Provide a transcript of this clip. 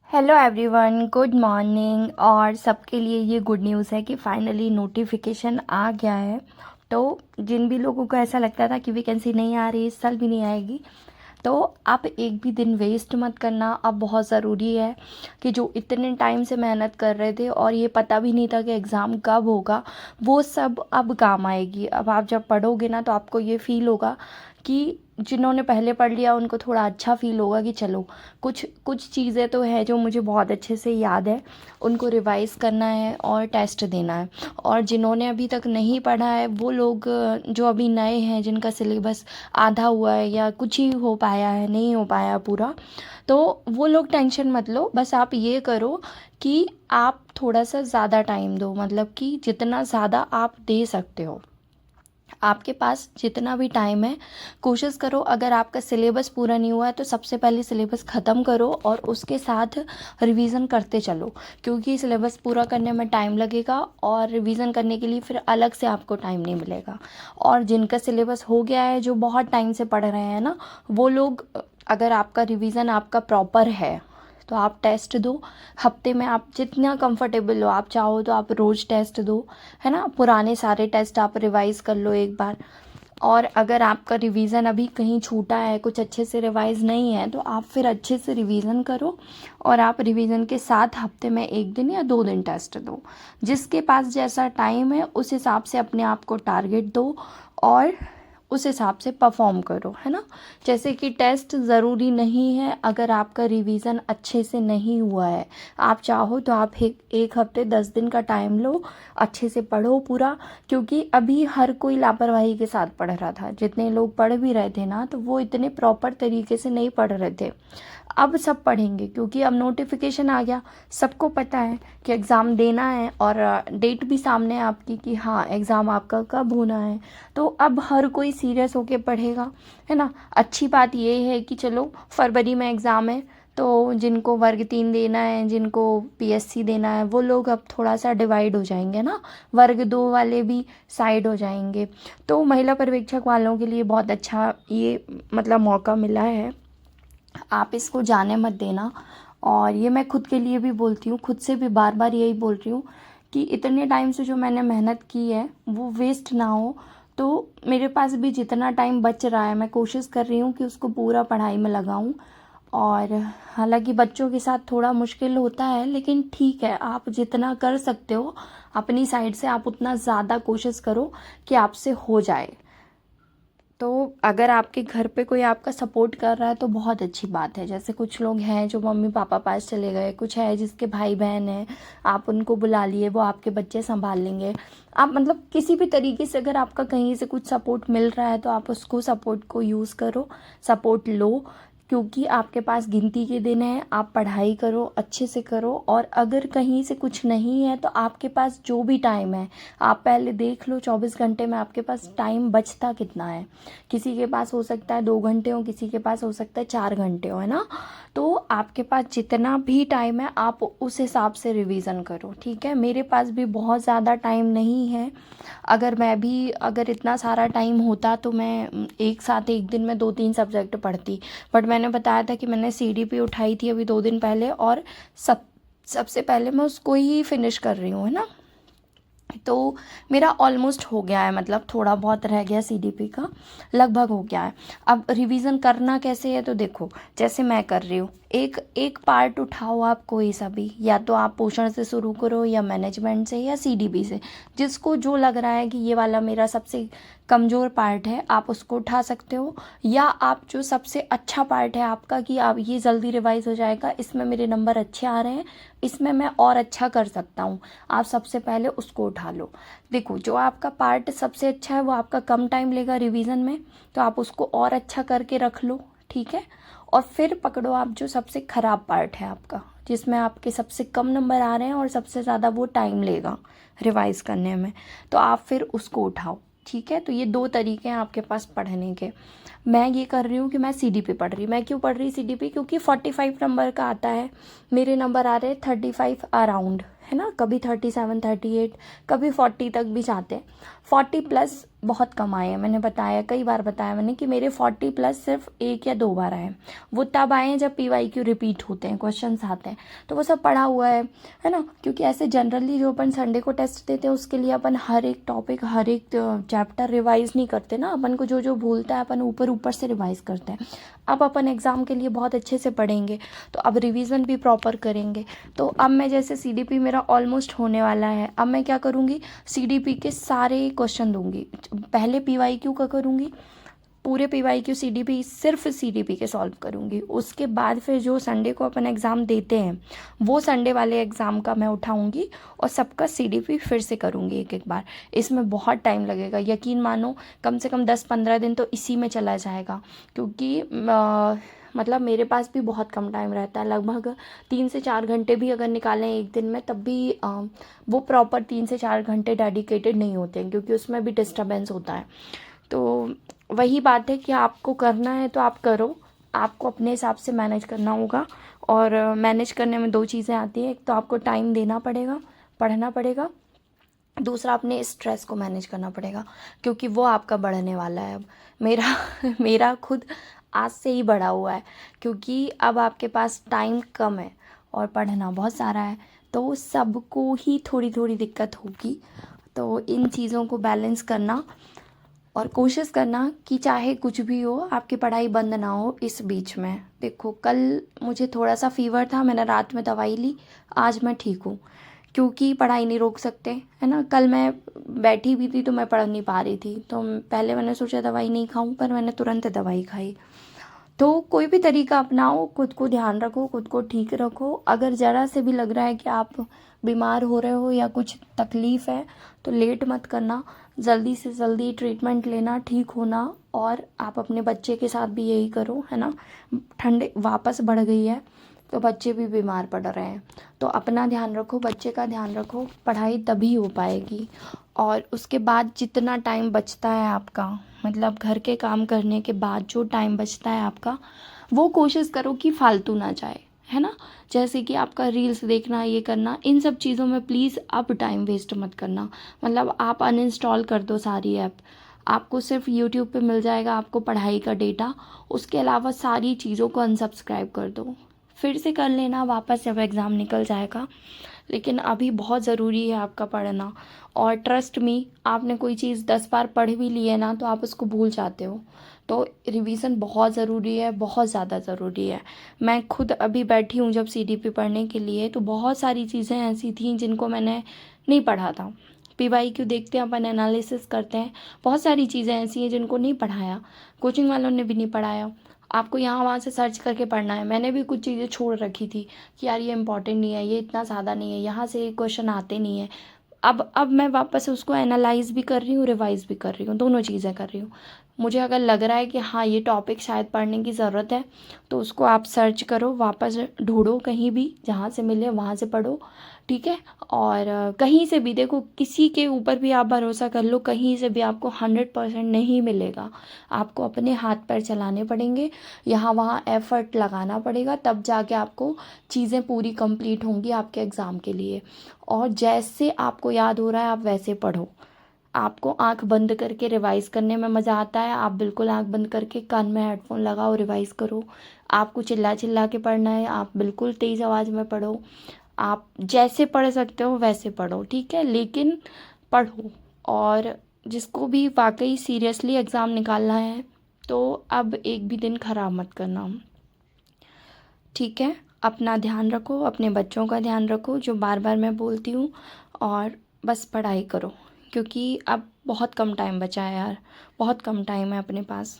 Hello everyone, good morning. और सबके लिए ये गुड न्यूज़ है कि फाइनली नोटिफिकेशन आ गया है। तो जिन भी लोगों को ऐसा लगता था कि वैकेंसी नहीं आ रही, इस साल भी नहीं आएगी, तो आप एक भी दिन वेस्ट मत करना। अब बहुत ज़रूरी है कि जो इतने टाइम से मेहनत कर रहे थे और ये पता भी नहीं था कि एग्ज़ाम कब होगा, वो सब अब काम आएगी। अब आप जब पढ़ोगे ना तो आपको ये फील होगा कि जिन्होंने पहले पढ़ लिया उनको थोड़ा अच्छा फील होगा कि चलो कुछ कुछ चीज़ें तो है जो मुझे बहुत अच्छे से याद है, उनको रिवाइज़ करना है और टेस्ट देना है। और जिन्होंने अभी तक नहीं पढ़ा है वो लोग जो अभी नए हैं, जिनका सिलेबस आधा हुआ है या कुछ ही हो पाया है, नहीं हो पाया पूरा, तो वो लोग टेंशन मत लो। बस आप ये करो कि आप थोड़ा सा ज़्यादा टाइम दो, मतलब कि जितना ज़्यादा आप दे सकते हो, आपके पास जितना भी टाइम है कोशिश करो। अगर आपका सिलेबस पूरा नहीं हुआ है तो सबसे पहले सिलेबस ख़त्म करो और उसके साथ रिवीजन करते चलो, क्योंकि सिलेबस पूरा करने में टाइम लगेगा और रिवीजन करने के लिए फिर अलग से आपको टाइम नहीं मिलेगा। और जिनका सिलेबस हो गया है, जो बहुत टाइम से पढ़ रहे हैं ना, वो लोग, अगर आपका रिवीजन आपका प्रॉपर है तो आप टेस्ट दो। हफ्ते में आप जितना कंफर्टेबल हो, आप चाहो तो आप रोज़ टेस्ट दो, है ना। पुराने सारे टेस्ट आप रिवाइज़ कर लो एक बार। और अगर आपका रिवीजन अभी कहीं छूटा है, कुछ अच्छे से रिवाइज़ नहीं है, तो आप फिर अच्छे से रिवीजन करो और आप रिवीजन के साथ हफ्ते में 1 दिन या 2 दिन टेस्ट दो। जिसके पास जैसा टाइम है उस हिसाब से अपने आप को टारगेट दो और उस हिसाब से परफॉर्म करो, है ना। जैसे कि टेस्ट ज़रूरी नहीं है अगर आपका रिवीजन अच्छे से नहीं हुआ है। आप चाहो तो आप एक हफ्ते 10 दिन का टाइम लो, अच्छे से पढ़ो पूरा, क्योंकि अभी हर कोई लापरवाही के साथ पढ़ रहा था। जितने लोग पढ़ भी रहे थे ना, तो वो इतने प्रॉपर तरीके से नहीं पढ़ रहे थे। अब सब पढ़ेंगे क्योंकि अब नोटिफिकेशन आ गया, सबको पता है कि एग्ज़ाम देना है और डेट भी सामने है आपकी कि हाँ एग्ज़ाम आपका कब होना है। तो अब हर कोई सीरियस होके पढ़ेगा, है ना। अच्छी बात ये है कि चलो फरवरी में एग्ज़ाम है, तो जिनको वर्ग 3 देना है, जिनको पीएससी देना है, वो लोग अब थोड़ा सा डिवाइड हो जाएंगे ना, वर्ग 2 वाले भी साइड हो जाएंगे। तो महिला पर्यवेक्षक वालों के लिए बहुत अच्छा ये मतलब मौका मिला है, आप इसको जाने मत देना। और ये मैं खुद के लिए भी बोलती हूँ, खुद से भी बार बार यही बोल रही हूँ कि इतने टाइम से जो मैंने मेहनत की है वो वेस्ट ना हो। तो मेरे पास भी जितना टाइम बच रहा है मैं कोशिश कर रही हूँ कि उसको पूरा पढ़ाई में लगाऊँ। और हालांकि बच्चों के साथ थोड़ा मुश्किल होता है, लेकिन ठीक है, आप जितना कर सकते हो अपनी साइड से आप उतना ज़्यादा कोशिश करो कि आपसे हो जाए। तो अगर आपके घर पे कोई आपका सपोर्ट कर रहा है तो बहुत अच्छी बात है। जैसे कुछ लोग हैं जो मम्मी पापा पास चले गए, कुछ है जिसके भाई बहन हैं, आप उनको बुला लिए, वो आपके बच्चे संभाल लेंगे। आप मतलब किसी भी तरीके से अगर आपका कहीं से कुछ सपोर्ट मिल रहा है तो आप उसको सपोर्ट को यूज़ करो, सपोर्ट लो, क्योंकि आपके पास गिनती के दिन हैं। आप पढ़ाई करो, अच्छे से करो। और अगर कहीं से कुछ नहीं है तो आपके पास जो भी टाइम है आप पहले देख लो, 24 घंटे में आपके पास टाइम बचता कितना है। किसी के पास हो सकता है 2 घंटे हो, किसी के पास हो सकता है 4 घंटे हो, है ना। तो आपके पास जितना भी टाइम है आप उस हिसाब से रिवीजन करो, ठीक है। मेरे पास भी बहुत ज़्यादा टाइम नहीं है। अगर इतना सारा टाइम होता तो मैं एक साथ एक दिन में 2-3 सब्जेक्ट पढ़ती। बट मैंने बताया था कि मैंने सीडीपी उठाई थी अभी 2 दिन पहले, और सबसे पहले मैं उसको ही फिनिश कर रही हूँ, है ना। तो मेरा ऑलमोस्ट हो गया है, मतलब थोड़ा बहुत रह गया सीडीपी का, लगभग हो गया है। अब रिवीजन करना कैसे है तो देखो, जैसे मैं कर रही हूँ, एक एक पार्ट उठाओ आप कोई सा भी, या तो आप पोषण से शुरू करो या मैनेजमेंट से या सीडीपी से, जिसको जो लग रहा है कि ये वाला मेरा सबसे कमज़ोर पार्ट है आप उसको उठा सकते हो। या आप जो सबसे अच्छा पार्ट है आपका कि आप ये जल्दी रिवाइज हो जाएगा, इसमें मेरे नंबर अच्छे आ रहे हैं, इसमें मैं और अच्छा कर सकता हूँ, आप सबसे पहले उसको उठा लो। देखो, जो आपका पार्ट सबसे अच्छा है वो आपका कम टाइम लेगा रिवीजन में, तो आप उसको और अच्छा करके रख लो, ठीक है। और फिर पकड़ो आप जो सबसे ख़राब पार्ट है आपका, जिसमें आपके सबसे कम नंबर आ रहे हैं और सबसे ज़्यादा वो टाइम लेगा रिवाइज करने में, तो आप फिर उसको उठाओ, ठीक है। तो ये 2 तरीके हैं आपके पास पढ़ने के। मैं ये कर रही हूँ कि मैं सीडीपी पढ़ रही, मैं क्यों पढ़ रही सीडीपी, क्योंकि 45 नंबर का आता है, मेरे नंबर आ रहे हैं 35 अराउंड, है ना, कभी 37, 38, कभी 40 तक भी जाते हैं। 40 प्लस बहुत कम आए हैं, मैंने बताया, कई बार बताया मैंने कि मेरे 40 प्लस सिर्फ 1 या 2 बार आए हैं। वो तब आए हैं जब PYQ रिपीट होते हैं, क्वेश्चंस आते हैं, तो वो सब पढ़ा हुआ है ना। क्योंकि ऐसे जनरली जो अपन संडे को टेस्ट देते हैं उसके लिए अपन हर एक टॉपिक, हर एक चैप्टर रिवाइज नहीं करते ना। अपन को जो जो भूलता है अपन ऊपर ऊपर से रिवाइज करते हैं। अब अपन एग्ज़ाम के लिए बहुत अच्छे से पढ़ेंगे, तो अब रिवीजन भी प्रॉपर करेंगे। तो अब मैं जैसे CDP मेरा ऑलमोस्ट होने वाला है, अब मैं क्या करूँगी, CDP के सारे क्वेश्चन दूंगी। पहले PYQ का करूँगी, पूरे PYQ CDP सिर्फ CDP के सॉल्व करूँगी। उसके बाद फिर जो संडे को अपन एग्ज़ाम देते हैं वो संडे वाले एग्ज़ाम का मैं उठाऊँगी और सबका CDP फिर से करूँगी एक एक बार। इसमें बहुत टाइम लगेगा, यकीन मानो कम से कम 10-15 दिन तो इसी में चला जाएगा। क्योंकि मतलब मेरे पास भी बहुत कम टाइम रहता है, लगभग 3 से 4 घंटे भी अगर निकालें एक दिन में तब भी वो प्रॉपर 3 से 4 घंटे डेडिकेटेड नहीं होते हैं, क्योंकि उसमें भी डिस्टर्बेंस होता है। तो वही बात है कि आपको करना है तो आप करो, आपको अपने हिसाब से मैनेज करना होगा। और मैनेज करने में 2 चीज़ें आती हैं, एक तो आपको टाइम देना पड़ेगा, पढ़ना पड़ेगा, दूसरा अपने स्ट्रेस को मैनेज करना पड़ेगा, क्योंकि वो आपका बढ़ने वाला है अब। मेरा मेरा खुद आज से ही बढ़ा हुआ है, क्योंकि अब आपके पास टाइम कम है और पढ़ना बहुत सारा है, तो सबको ही थोड़ी थोड़ी दिक्कत होगी। तो इन चीज़ों को बैलेंस करना और कोशिश करना कि चाहे कुछ भी हो आपकी पढ़ाई बंद ना हो इस बीच में। देखो कल मुझे थोड़ा सा फीवर था, मैंने रात में दवाई ली, आज मैं ठीक हूँ, क्योंकि पढ़ाई नहीं रोक सकते, है ना। कल मैं बैठी भी थी तो मैं पढ़ नहीं पा रही थी, तो पहले मैंने सोचा दवाई नहीं खाऊं, पर मैंने तुरंत दवाई खाई। तो कोई भी तरीका अपनाओ, खुद को ध्यान रखो, खुद को ठीक रखो। अगर ज़रा से भी लग रहा है कि आप बीमार हो रहे हो या कुछ तकलीफ़ है तो लेट मत करना, जल्दी से जल्दी ट्रीटमेंट लेना, ठीक होना। और आप अपने बच्चे के साथ भी यही करो, है ना। ठंड वापस बढ़ गई है तो बच्चे भी बीमार पड़ रहे हैं, तो अपना ध्यान रखो, बच्चे का ध्यान रखो, पढ़ाई तभी हो पाएगी। और उसके बाद जितना टाइम बचता है आपका, मतलब घर के काम करने के बाद जो टाइम बचता है आपका, वो कोशिश करो कि फालतू ना जाए, है ना। जैसे कि आपका रील्स देखना, ये करना, इन सब चीज़ों में प्लीज़ अब टाइम वेस्ट मत करना। मतलब आप अनइंस्टॉल कर दो सारी ऐप, आपको सिर्फ यूट्यूब पे मिल जाएगा आपको पढ़ाई का डेटा, उसके अलावा सारी चीज़ों को अनसब्सक्राइब कर दो। फिर से कर लेना वापस जब एग्ज़ाम निकल जाएगा, लेकिन अभी बहुत ज़रूरी है आपका पढ़ना। और ट्रस्ट मी, आपने कोई चीज़ 10 बार पढ़ भी ली है ना तो आप उसको भूल जाते हो। तो रिवीजन बहुत ज़रूरी है, बहुत ज़्यादा ज़रूरी है। मैं खुद अभी बैठी हूँ जब CDP पढ़ने के लिए, तो बहुत सारी चीज़ें ऐसी थीं जिनको मैंने नहीं पढ़ा था। PYQ देखते हैं अपन, एनालिसिस करते हैं, बहुत सारी चीज़ें ऐसी हैं जिनको नहीं पढ़ाया, कोचिंग वालों ने भी नहीं पढ़ाया। आपको यहाँ वहाँ से सर्च करके पढ़ना है। मैंने भी कुछ चीज़ें छोड़ रखी थी कि यार ये इंपॉर्टेंट नहीं है, ये इतना ज़्यादा नहीं है, यहाँ से क्वेश्चन आते नहीं है। अब मैं वापस उसको एनालाइज भी कर रही हूँ, रिवाइज भी कर रही हूँ, दोनों चीज़ें कर रही हूँ। मुझे अगर लग रहा है कि हाँ ये टॉपिक शायद पढ़ने की ज़रूरत है, तो उसको आप सर्च करो, वापस ढूंढो, कहीं भी जहाँ से मिले वहाँ से पढ़ो, ठीक है। और कहीं से भी देखो, किसी के ऊपर भी आप भरोसा कर लो, कहीं से भी आपको 100% नहीं मिलेगा। आपको अपने हाथ पैर चलाने पड़ेंगे, यहाँ वहाँ एफर्ट लगाना पड़ेगा, तब जाके आपको चीज़ें पूरी कंप्लीट होंगी आपके एग्ज़ाम के लिए। और जैसे आपको याद हो रहा है आप वैसे पढ़ो। आपको आंख बंद करके रिवाइज करने में मज़ा आता है, आप बिल्कुल आंख बंद करके कान में हेडफोन लगाओ, रिवाइज करो। आपको चिल्ला चिल्ला के पढ़ना है, आप बिल्कुल तेज़ आवाज़ में पढ़ो। आप जैसे पढ़ सकते हो वैसे पढ़ो, ठीक है, लेकिन पढ़ो। और जिसको भी वाकई सीरियसली एग्ज़ाम निकालना है तो अब एक भी दिन ख़राब मत करना, ठीक है। अपना ध्यान रखो, अपने बच्चों का ध्यान रखो, जो बार बार मैं बोलती हूँ, और बस पढ़ाई करो, क्योंकि अब बहुत कम टाइम बचा है यार, बहुत कम टाइम है अपने पास।